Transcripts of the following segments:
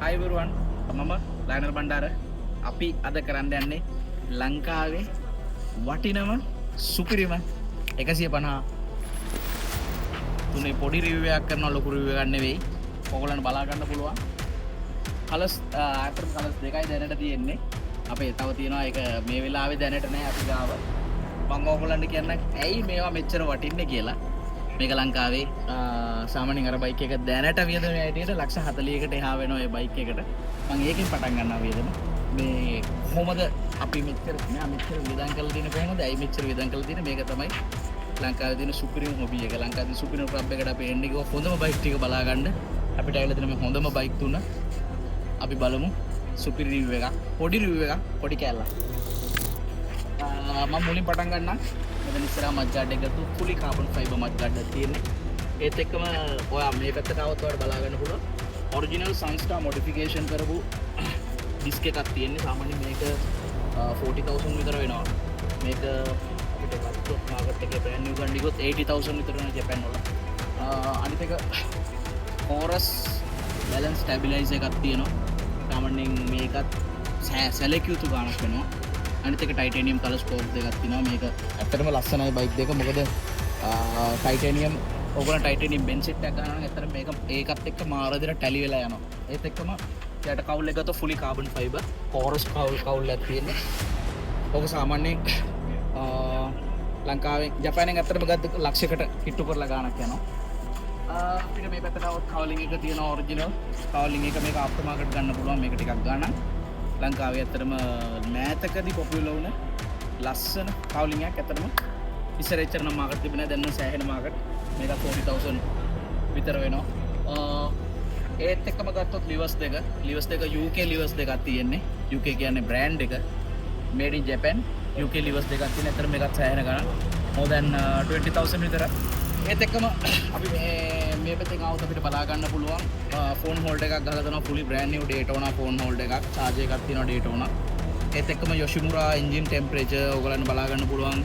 Hi everyone, මම Lionel Bandara. අපි අද කරන්න යන්නේ ලංකාවේ වටිනම සුපිරිම 150 තුනේ පොඩි රිවිව් එකක් කරනවා, ලොකු රිවිව් එකක් නෙවෙයි. ඔයගොල්ලන්ට බලා ගන්න පුළුවන්. කලස් අතර කලස් දෙකයි දැනට තියෙන්නේ. අපේ තව තියෙනවා ඒක මේ වෙලාවේ දැනට නෑ අපි ගාව. මම ඔයගොල්ලන්ට කියන්න ඇයි මේවා මෙච්චර වටින්නේ කියලා. මේක ලංකාවේ සාමාන්‍යයෙන් අර බයික් එක දැනට වියදම ඇටියට ලක්ෂ 40කට එහා වෙනවා ඒ බයික් එකට. මම ඒකෙන් පටන් ගන්නවා වියදම. මේ කොහොමද අපි මෙච්චර වියදම් කරලා තියෙන්නේ, කොහොමද ඇයි මෙච්චර වියදම් කරලා තියෙන්නේ, මේක තමයි ලංකාවේ තියෙන සුපිරිම හොබි එක. ලංකාවේ සුපිරිම ක්ලබ් එකට අපි එන්නේ ගිහුවා හොඳම බයික් ටික බලා ගන්න. අපිට ඇවිල්ලා තියෙන මේ හොඳම බයික් තුන අපි බලමු. සුපිරි රිවිව් එකක්, පොඩි රිවිව් එකක්, පොඩි කැලලක්. මම මුලින් පටන් ගන්නම්. මෙතන ඉස්සරහා මඩ්ගාඩ් එක ගත්තු fully carbon fiber මඩ්ගාඩ් එකක් තියෙන්නේ. ඒත් එක්කම ඔයා මේ පැත්තට આવත් ඔයාලට බලා ගන්න පුළුවන්. ඔරිජිනල් Sunstar modification කරපු ඩිස්ක් එකක් තියෙන්නේ. සාමාන්‍යයෙන් මේක 40000 විතර වෙනවා. මේක අපිට වස්තු මාකට් එකේ brand new ගන්න ගියොත් 80000 විතර වෙනවා ජපාන් වල. අනිත් එක chorus balance stabilizer එකක් තියෙනවා. සාමාන්‍යයෙන් මේකත් select යුතු ගානක් වෙනවා. අනිත් එක ටයිටේනියම් කලර් ස්කෝප් දෙකක් තියෙනවා. මේක ඇත්තටම ලස්සනයි බයික් දෙක. මොකද ටයිටේනියම් ඕගොල්ලෝ ටයිටේනියම් බෙන්ච් සෙට් එකක් ගන්නවා නම් ඇත්තටම මේක ඒකත් එක්ක මාර විදිහට ටැලි වෙලා යනවා. ඒත් එක්කම යට කවුල් එක ගත්තොත් fully carbon fiber chorus කවුල් එකක් තියෙන්නේ. ඕක සාමාන්‍යයෙන් ලංකාවේ ජපානයෙන් ඇත්තටම ගත්ත ලක්ෂයකට කිට්ටු කරලා ගානක් යනවා. අපිට මේ පැත්තට આવොත් කවලින් එක තියෙනවා ඔරිජිනල්. කවලින් එක මේක ආෆ්ටර් මාකට් ගන්න පුළුවන්. මේක ටිකක් ගානක්. ලංකාවේ ඇත්තටම මෑතකදී පොපුලර් වුණ ලස්සන කවුලින් එකක්. ඇත්තටම ඉස්සර එච්චර නම් මාකට් තිබුණේ නැහැ. දැන් නම් සෑහෙන මාකට්. මේක 40000 විතර වෙනවා. ඒත් එක්කම ගත්තොත් ලිවර්ස් දෙක UK ලිවර්ස් දෙකක් තියෙන්නේ. UK කියන්නේ බ්‍රෑන්ඩ් එක. made in Japan. UK ලිවර්ස් දෙකක් තියෙන. ඇත්තටම මේකත් සෑහෙන ගණන්. more than 20000 විතර. ඒත් එක්කම අපි මේ පැත්තෙන් આવුත් අපිට බලා ගන්න පුළුවන් ෆෝන් හෝල්ඩර් එකක් ගහලා දෙනවා. fully brand new Daytona phone holder එකක්. charger එකක් තියෙනවා Daytona. ඒත් එක්කම Yoshimura engine temperature ඔයගොල්ලන්ට බලා ගන්න පුළුවන්.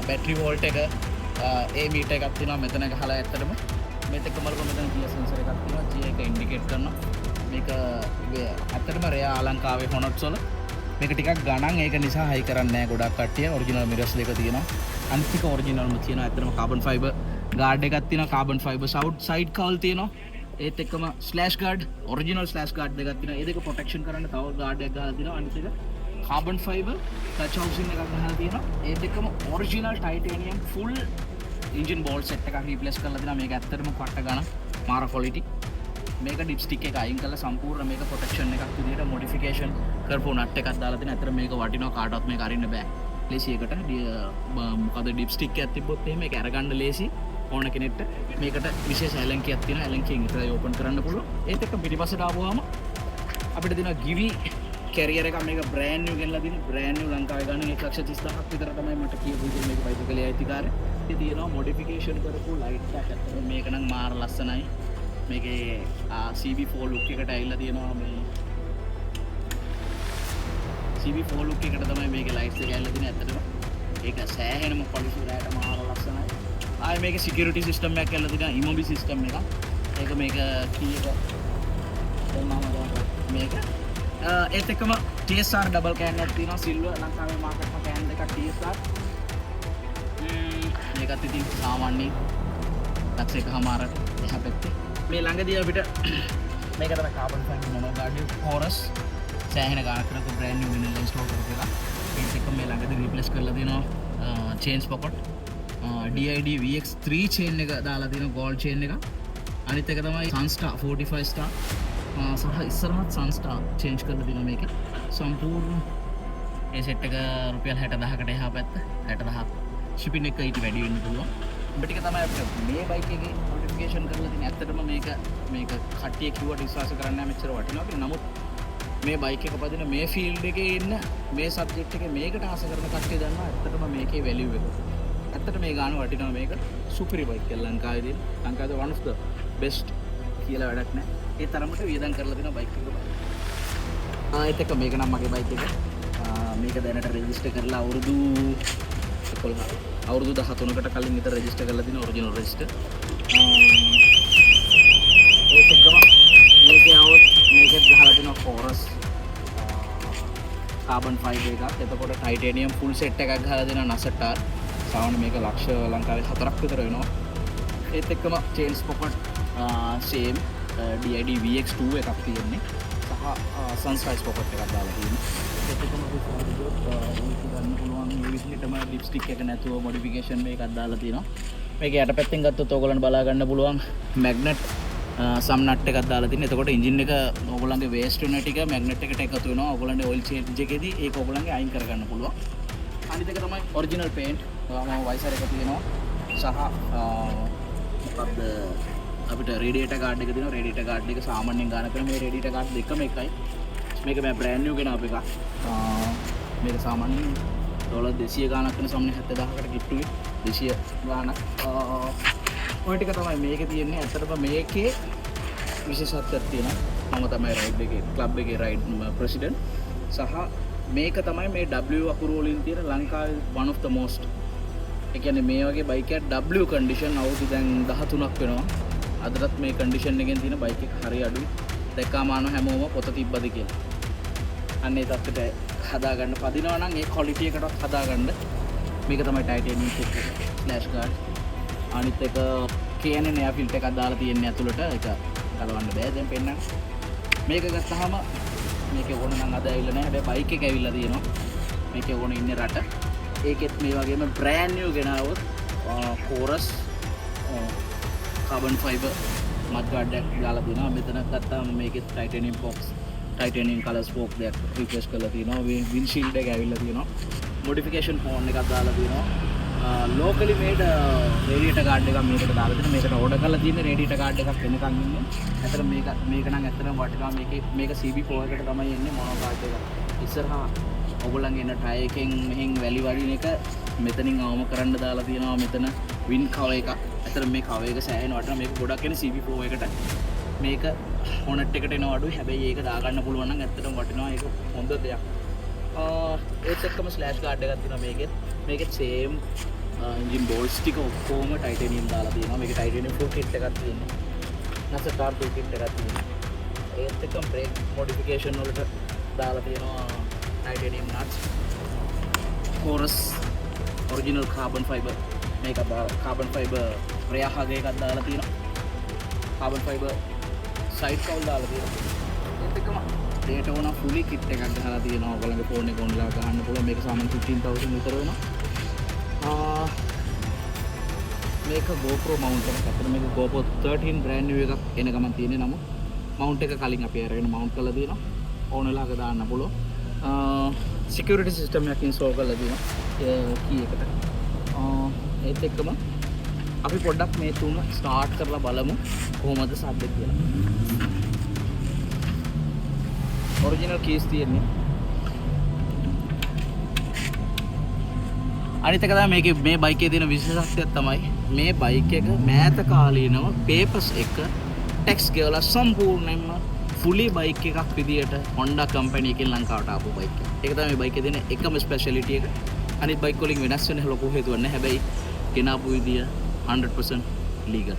battery volt එක ඒ මීටර් එකක් තියෙනවා මෙතන ගහලා. ඇත්තටම මේත් එක්ක බලපුවම මෙතන gear sensor එකක් තියෙනවා. G එක indicate කරනවා. මේක ඇත්තටම රෙයා ලංකාවේ Honors වල මේක ටිකක් ගණන්. ඒක නිසා හයි කරන්නේ නැහැ ගොඩක් කට්ටිය. ඔරිජිනල් මිරර්ස් දෙක තියෙනවා. අනිත් එක ඔරිජිනල්ම තියෙනවා. ඇත්තටම කාබන් ෆයිබර් ගාඩ් එකක් තියෙනවා. කාබන් ෆයිබර් සයිඩ් කවල් තියෙනවා. ඒත් එක්කම slash guard original slash guard දෙකක් තියෙනවා. ඒ දෙක ප්‍රොටෙක්ෂන් කරන්න තව ගාඩ් එකක් ගහලා තියෙනවා. අනිත් එක කාබන් ෆයිබර් ටච් හවුසින් එකක් ගහලා තියෙනවා. ඒත් එක්කම original titanium full engine ball set එකක් රීප්ලේස් කරලා තියෙනවා. මේක ඇත්තටම කට ගන්න මාර ක්වොලිටි. මේක ඩිප් ස්ටික් එක අයින් කරලා සම්පූර්ණ මේක ප්‍රොටෙක්ෂන් එකක් විදිහට මොඩිෆිකේෂන් කරපු නට් එකක් දාලා තියෙනවා. ඇත්තට මේක වටිනවා. කාටවත් මේක අරින්න බෑ. ලේසි එකට මොකද ඩිප් ස්ටික් එකක් තිබ්බොත් එහෙම ඒක අරගන්න ලේසි ඕන කෙනෙක්ට. මේකට විශේෂ ඇලන්කියක් තියෙනවා. ඇලන්කියෙන් විතරයි ඕපන් කරන්න පුළුවන්. ඒත් එක්ක පිටිපස්සට ආවම අපිට දෙනවා ගිවි කැරියර් එකක්. මේක බ්‍රෑන්ඩ් නිව් ගෙනලා තියෙන බ්‍රෑන්ඩ් නිව් ලංකාවේ ගන්න 1,30,000ක් විතර තමයි මට කියපු විදිහට මේක බයිසිකලේ අයිතිකාරය. ඉතින් තියෙනවා මොඩිෆිකේෂන් කරපු ලයිට් එකක්. ඇත්තට මේක නම් මාර ලස්සනයි. මේකේ CB4 ලුක් එකට ඇවිල්ලා තියෙනවා. මේ CB4 ලුක් එකට තමයි මේකේ ලයිට්ස් එක ඇවිල්ලා තියෙන්නේ. ඇත්තටම ඒක සෑහෙනම පොලිෂ් රෑට මාර ලස්සනයි. ආයේ මේකේ සිකියුරිටි සිස්ටම් එකක් ඇවිල්ලා තියෙනවා. ඉමොබි සිස්ටම් එකක්. ඒක මේක කී එක මේක ඒත් එක්කම TSR ඩබල් කෑන් එකක් තියෙනවා. සිල්වර් ලංකාවේ මාකට් එක කෑන් දෙකක් TSR. මේකත් ඉතින් සාමාන්‍යයෙන් ලක්ෂ එකමාර එහා පැත්තේ. මේ ළඟදී අපිට මේක තමයි කාබන් ෆයිබර් මොනෝගාඩ් Chorus සෑහෙන ගානක් කරපු බ්‍රෑන්ඩ් නිව් විනිල් ඉන්ස්ටෝල් කරපු එක. ඒත් එක්ක මේ ළඟදී රීප්ලේස් කරලා දෙනවා චේන් ස්පොකට්. DID VX3 චේන් එක දාලා තියෙනවා, ගෝල්ඩ් චේන් එක. අනිත් එක තමයි Sunstar 45 star සහ ඉස්සරහත් Sunstar චේන්ජ් කරලා දෙනවා මේක. සම්පූර්ණ ඒ සෙට් එක රුපියල් 60000කට එහා පැත්ත 60000 shipping එක ඊට වැඩි වෙන්න පුළුවන්. ඔබ ටික තමයි අපිට මේ බයික් එකේ මොඩිෆිකේෂන් කරලා තියෙන්නේ. ඇත්තටම මේක කට්ටිය කිව්වට විශ්වාස කරන්නේ නැහැ මෙච්චර වටිනවා කියලා. නමුත් මේ බයික් එක පදින මේ ෆීල්ඩ් එකේ ඉන්න මේ සබ්ජෙක්ට් එකේ මේකට ආස කරන කට්ටිය දන්නවා ඇත්තටම මේකේ වැලියු එක. ඇත්තට මේ ගාන වටිනවා. මේක සුපිරි බයික් එක ලංකාවේදී. ලංකාවේ one of the best කියලා වැඩක් නැහැ. ඒ තරමට වියදම් කරලා දෙන බයික් එක. ඒත් එක්ක මේක නම් මගේ බයික් එක. මේක දැනට රෙජිස්ටර් කරලා අවුරුදු 13කට කලින් විතර රෙජිස්ටර් කරලා තියෙන ඔරිජිනල් රෙජිස්ටර්. ඒත් එක්කම මේකේ આવොත් ෆෝරස් කාබන් ෆයිබර් එකක්. එතකොට ටයිටේනියම් ෆුල් සෙට් එකක් ගහලා දෙන නසටාර්. සාමාන්‍ය මේක ලක්ෂ ලංකාවේ 4ක් විතර වෙනවා. ඒත් එක්කම change pocket same DID VX2 එකක් තියෙන්නේ. සහ සන්ස්ලයිස් පොකට් එකක් දාලා තියෙනවා. ඒත් එක්කම අපි ගන්න පුළුවන් මේ විදිහටම ලිප්ස්ටික් එක නැතුව මොඩිෆිකේෂන් මේකක් දාලා තියෙනවා. මේක යටපැත්තෙන් ගත්තොත් ඕගොල්ලන්ට බලා ගන්න පුළුවන් මැග්නට් සම් නට් එකක් දාලා තියෙනවා. එතකොට එන්ජින් එක ඕගොල්ලන්ගේ වේස්ට් වෙන ටික මැග්නට් එකට එකතු වෙනවා. ඕගොල්ලන්ගේ ඔයිල් චේන්ජ් එකේදී ඒක ඕගොල්ලන්ගේ අයින් කරගන්න පුළුවන්. අනිත් එක තමයි ඔරිජිනල් පේන්ට්. මම වයිසර් එක තියෙනවා. සහ මොකක්ද අපිට රේඩියේටර් ගාඩ් එක දෙනවා. රේඩියේටර් ගාඩ් එක සාමාන්‍යයෙන් ගන්න කරන මේ රේඩියේටර් ගාඩ් දෙකම එකයි. මේක මම බ්‍රෑන්ඩ් නිව් ගෙනාපු එකක්. මේක සාමාන්‍යයෙන් ඩොලර් 200 ගාණක් වෙන සම්මනේ 70000කට කිට්ටුවේ 200 ගාණක්. ඔය ටික තමයි මේකේ තියෙන්නේ. ඇත්තටම මේකේ විශේෂත්වයක් තියෙනවා. මම තමයි රයිඩ් එකේ ක්ලබ් එකේ රයිඩ් ප්‍රෙසිඩන්ට්. සහ මේක තමයි මේ W අකුරු වලින් තියෙන ලංකාවේ one of the most. ඒ කියන්නේ මේ වගේ බයික් එකක් W කන්ඩිෂන් අවුරුදු දැන් 13ක් වෙනවා. අදටත් මේ කන්ඩිෂන් එකෙන් තියෙන බයික් එක හරි අඩුයි. දැක්කාම ආන හැමෝම පොත තිබ්බද කියලා. අන්න ඒ තත්ත්වයට හදාගන්න පදිනවා නම් ඒ ක්වොලිටි එකටත් හදාගන්න. මේක තමයි ටයිටේනියම් චිප් එක. Flash guard. අනිත් එක කියන්නේ එයා ෆිල්ටර් එකක් දාලා තියෙන්නේ ඇතුළට. ඒක ගලවන්න බෑ දැන් පෙන්නන්න. මේක ගත්තාම මේකේ ඕන නම් අද ඇවිල්ලා නැහැ. හැබැයි බයික් එක ඇවිල්ලා තියෙනවා. මේකේ ඕන ඉන්නේ රට. ඒකෙත් මේ වගේම බ්‍රෑන්ඩ් නිව් ගෙනාවොත් ෆෝරස් කාබන් ෆයිබර් මඩ් ගාඩ් එකක් දාලා දෙනවා. මෙතන ගත්තාම මේකෙත් titanium box titanium colour spoke දෙයක් රිප්ලේස් කරලා තියෙනවා. වින්ෂීල්ඩ් එක ඇවිල්ලා තියෙනවා. මොඩිෆිකේෂන් හෝන් එකක් දාලා තියෙනවා. ලෝකලි මේඩ් රේඩියේටර් ගාඩ් එකක් මේකට දාලා තියෙනවා. මේකට ඕඩර් කරලා තියෙන රේඩියේටර් ගාඩ් එකක් වෙනකන් ඉන්නේ. ඇත්තට මේක නම් ඇත්තටම වටිනවා. මේක CB4 එකට තමයි එන්නේ මොනෝ ගාඩ් එක. ඉස්සරහා ඔයගොල්ලන්ගේ එන ටයර් එකෙන් මෙහෙන් වැලි වදින එක මෙතනින් අවම කරන්න දාලා තියෙනවා. මෙතන වින් කවර් එකක්. ඇත්තට මේ කවර් එක සෑහෙන වටිනවා. මේක ගොඩක් එන්නේ CB4 එකට. මේක හොනට් එකට එනවා අඩුයි. හැබැයි ඒක දාගන්න පුළුවන් නම් ඇත්තටම වටිනවා. ඒක හොඳ දෙයක්. ඒත් එක්කම ස්ලෑෂ් ගාඩ් එකක් තියෙනවා මේකෙත්. මේකෙත් සේම් එන්ජින් බෝල්ට්ස් ටික ඔක්කොම ටයිටේනියම් දාලා තියෙනවා. මේක ටයිටේනියම් ෆුල් කිට් එකක් තියෙනවා. නසටාර් ෆුල් කිට් එකක් තියෙනවා. ඒත් එක්කම බ්‍රේක් මොඩිෆිකේෂන් වලට දාලා තියෙනවා ටයිටේනියම් නට්ස්. ෆෝරස් ඔරිජිනල් කාබන් ෆයිබර් මේක කාබන් ෆයිබර් ප්‍රයාහගේ එකක් දාලා තියෙනවා. කාබන් ෆයිබර් සයිඩ් කවුල් දාලා තියෙනවා. ඒත් එක්කම Daytona fully kit එකක් ගහලා තියෙනවා. ඔයගොල්ලන්ගේ ෆෝන් එක ඔන්ලයින් ගහන්න පුළුවන්. මේක සාමාන්‍ය 15000 විතර වෙනවා. මේක GoPro mount එකක්. අතන මේක GoPro 13 brand new එකක් එන ගමන් තියෙන්නේ. නමුත් mount එක කලින් අපි අරගෙන mount කරලා තියෙනවා. ඕන වෙලාවක දාන්න පුළුවන්. security system එකක් install කරලා තියෙනවා. key එකට. ඒත් එක්කම අපි පොඩ්ඩක් මේ තුන start කරලා බලමු කොහොමද සද්ද කියලා. ඔරිජිනල් කීස් තියෙන්නේ. අනිත් එක තමයි මේකේ මේ බයික් එකේ තියෙන විශේෂත්වයක් තමයි මේ බයික් එක මෑත කාලීනව පේපර්ස් එක ටැක්ස් ගෙවලා සම්පූර්ණයෙන්ම ෆුලි බයික් එකක් විදියට Honda කම්පැනි එකෙන් ලංකාවට ආපු බයික් එක. ඒක තමයි මේ බයික් එකේ තියෙන එකම ස්පෙෂැලිටි එක. අනිත් බයික් වලින් වෙනස් වෙන ලොකු හේතුවක් නැහැ. හැබැයි ගෙනාපු විදිය 100% ලීගල්.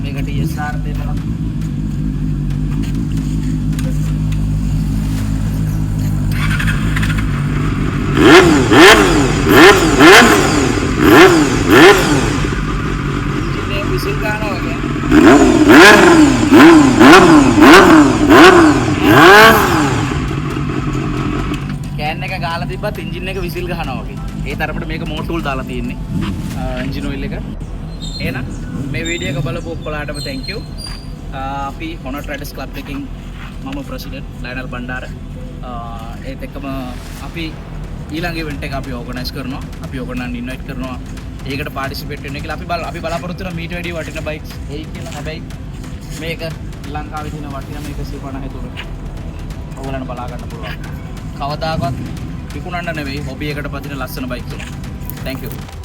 මේකට ESR දෙනවා. ඉතින් විසිල් ගන්නවා වගේ. කෑන් එක ගහලා තිබ්බත් එන්ජින් එක විසිල් ගහනවා වගේ. ඒ තරමට මේක මෝටූල් දාලා තියෙන්නේ. එන්ජින් ඔයිල් එක. එහෙනම් මේ වීඩියෝ එක බලපු ඔක්කොලාටම thank you. අපි Honda Traders Club එකකින් මම ප්‍රෙසිඩන්ට් ලයනල් බණ්ඩාර. ඒත් එක්කම අපි ඊළඟ ඉවෙන්ට් එක අපි ඕගනයිස් කරනවා. අපි ඕගොල්ලන් ඉන්වයිට් කරනවා. ඒකට පාටිසිපේට් වෙන්න කියලා අපි බලාපොරොත්තු වෙන මීට වැඩි වටින බයික්ස් එයි කියලා. හැබැයි මේක ලංකාවේ තියෙන වටින මේක 150 තුන ඕගොල්ලන්ට බලා ගන්න පුළුවන්. කවදාකවත් විකුණන්න නෙවෙයි හොබි එකට පදින ලස්සන බයික්ස්. Thank you.